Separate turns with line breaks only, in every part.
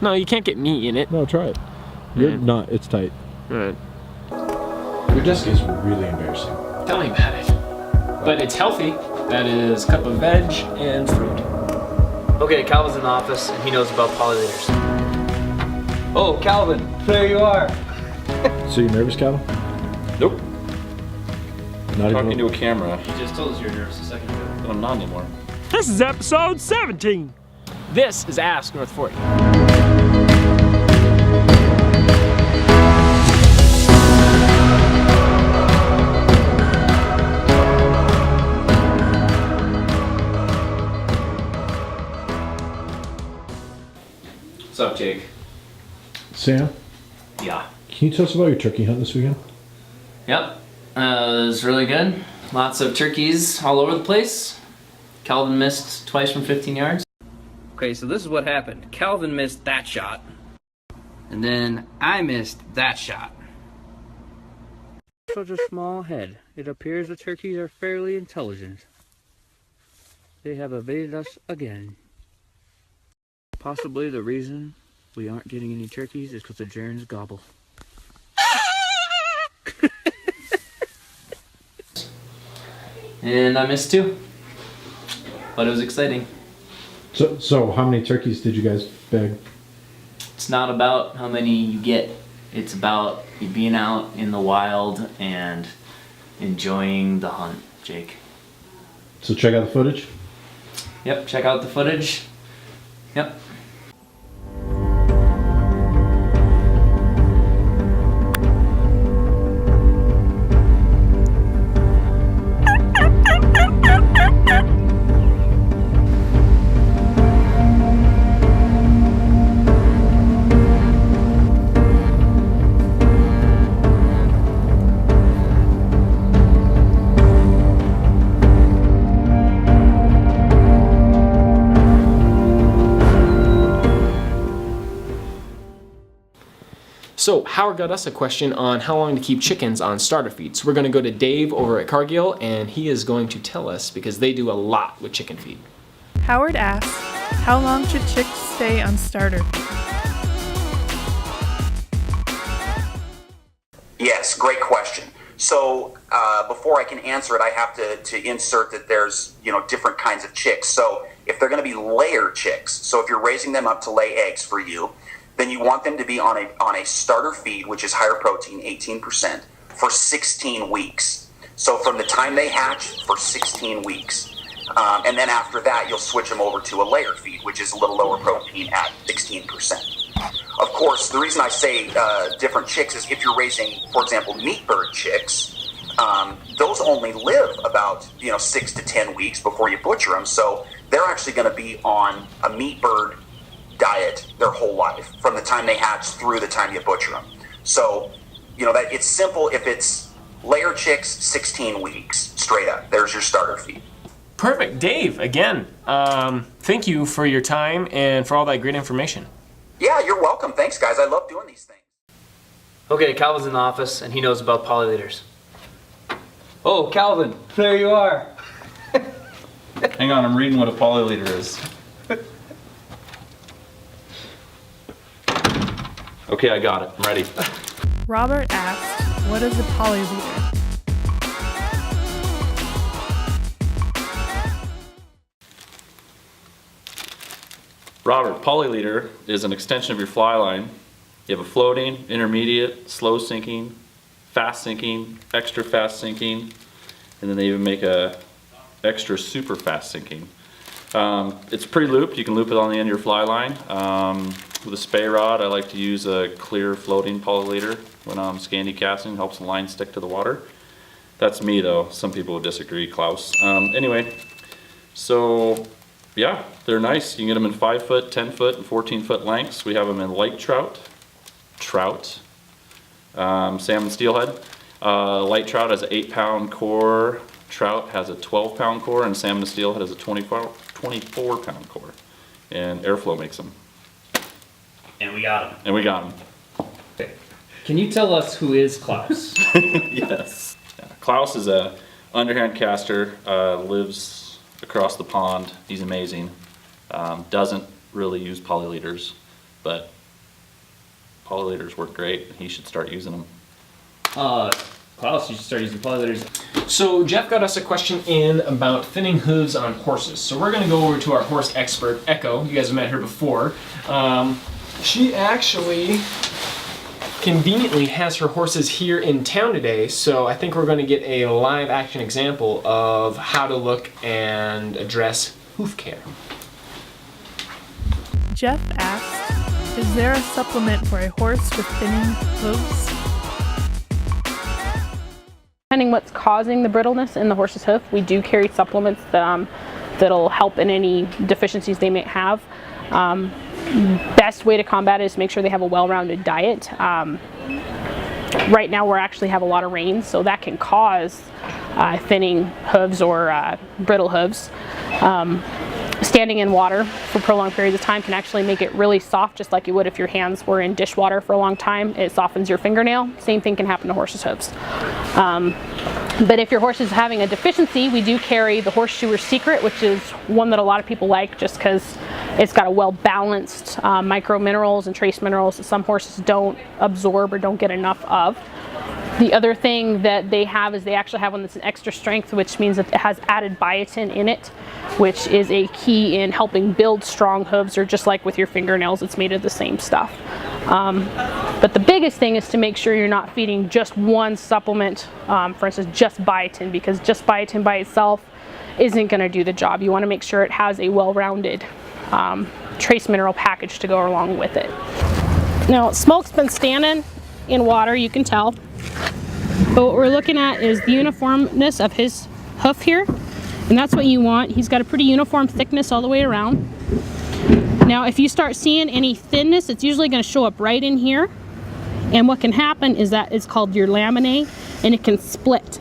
No, you can't get meat in it.
No, try it. You're not. It's tight.
All right.
Your desk is really embarrassing.
Tell me about it. But it's healthy. That is a cup of veg and fruit.
Okay, Calvin's in the office and he knows about polyleaders. Oh, Calvin, there you are.
So you nervous, Calvin?
Nope.
Not
Talking
even.
to a camera.
You just told us you were nervous a second ago.
But I'm not anymore.
This is episode 17. This is Ask North 40.
What's up, Jake?
Sam,
Yeah.
can you tell us about your turkey hunt this weekend?
Yep. It was really good. Lots of turkeys all over the place. Calvin missed twice from 15 yards. Okay, so this is what happened. Calvin missed that shot. And then I missed that shot. Such a small head. It appears the turkeys are fairly intelligent. They have evaded us again. Possibly the reason we aren't getting any turkeys is because the germs gobble. And I missed two. But it was exciting.
So how many turkeys did you guys bag?
It's not about how many you get. It's about you being out in the wild and enjoying the hunt, Jake.
So check out the footage.
Yep, check out the footage. Yep.
So Howard got us a question on how long to keep chickens on starter feed. So we're going to go to Dave over at Cargill, and he is going to tell us because they do a lot with chicken feed.
Howard asks, how long should chicks stay on starter feed?
Yes, great question. So before I can answer it, I have to insert that there's different kinds of chicks. So if they're going to be layer chicks, so if you're raising them up to lay eggs for you, then you want them to be on a starter feed, which is higher protein, 18%, for 16 weeks. So from the time they hatch for 16 weeks. And then after that, you'll switch them over to a layer feed, which is a little lower protein at 16%. Of course, the reason I say different chicks is if you're raising, for example, meat bird chicks, those only live about 6 to 10 weeks before you butcher them. So they're actually going to be on a meat bird diet their whole life, from the time they hatch through the time you butcher them. So, that it's simple. If it's layer chicks, 16 weeks straight up. There's your starter feed.
Perfect. Dave, again, thank you for your time and for all that great information.
Yeah, you're welcome. Thanks, guys. I love doing these things.
Okay, Calvin's in the office and he knows about polyleaders. Oh, Calvin, there you are.
Hang on, I'm reading what a polyleader is. Okay, I got it. I'm ready.
Robert asks, what is a polyleader?
Robert, polyleader is an extension of your fly line. You have a floating, intermediate, slow sinking, fast sinking, extra fast sinking, and then they even make a extra super fast sinking. It's pre-looped. You can loop it on the end of your fly line. With a spay rod, I like to use a clear floating polyleader when I'm scandy casting. Helps the line stick to the water. That's me though. Some people would disagree, Klaus. Anyway, so yeah, they're nice. You can get them in 5 foot, 10 foot, and 14 foot lengths. We have them in light trout, salmon steelhead. Light trout has an 8-pound core. Trout has a 12-pound core, and salmon steelhead has a 24-pound core. And Airflow makes them.
And we got him.
And we got them.
Okay. Can you tell us who is Klaus?
Yes. Yeah. Klaus is a underhand caster, lives across the pond. He's amazing. Doesn't really use polyleaders. but polyleaders work great. He should start using them.
Klaus, you should start using polyleaders.
So Jeff got us a question in about thinning hooves on horses. So we're gonna go over to our horse expert, Echo. You guys have met her before. She actually conveniently has her horses here in town today, so I think we're gonna get a live action example of how to look and address hoof care.
Jeff asked, is there a supplement for a horse with thinning hooves?
Depending what's causing the brittleness in the horse's hoof, we do carry supplements that'll help in any deficiencies they may have. Best way to combat it is to make sure they have a well-rounded diet. Right now we actually have a lot of rain, so that can cause thinning hooves or brittle hooves. Standing in water for prolonged periods of time can actually make it really soft, just like you would if your hands were in dishwater for a long time. It softens your fingernail. Same thing can happen to horses' hooves. But if your horse is having a deficiency, we do carry the Horseshoer Secret, which is one that a lot of people like just because it's got a well-balanced micro minerals and trace minerals that some horses don't absorb or don't get enough of. The other thing that they have is they actually have one that's an extra strength, which means that it has added biotin in it, which is a key in helping build strong hooves, or just like with your fingernails, it's made of the same stuff. But the biggest thing is to make sure you're not feeding just one supplement, for instance, just biotin, because just biotin by itself isn't going to do the job. You want to make sure it has a well-rounded trace mineral package to go along with it. Now, Smoke's been standing in water, you can tell. But what we're looking at is the uniformness of his hoof here, and that's what you want. He's got a pretty uniform thickness all the way around. Now if you start seeing any thinness, it's usually going to show up right in here, and what can happen is that it's called your laminae, and it can split,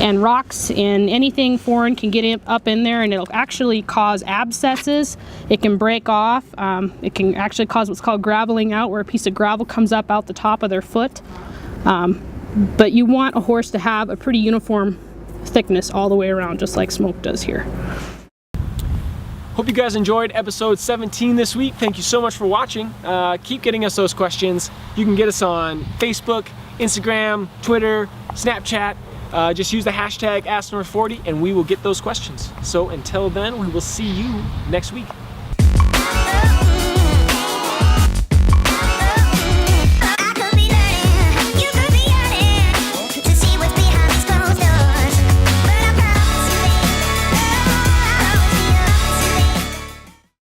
and rocks and anything foreign can get up in there, and it'll actually cause abscesses. It can break off. It can actually cause what's called graveling out, where a piece of gravel comes up out the top of their foot. But you want a horse to have a pretty uniform thickness all the way around, just like Smoke does here.
Hope you guys enjoyed episode 17 this week. Thank you so much for watching. Keep getting us those questions. You can get us on Facebook, Instagram, Twitter, Snapchat. Just use the hashtag AskNorth40 and we will get those questions. So until then, we will see you next week.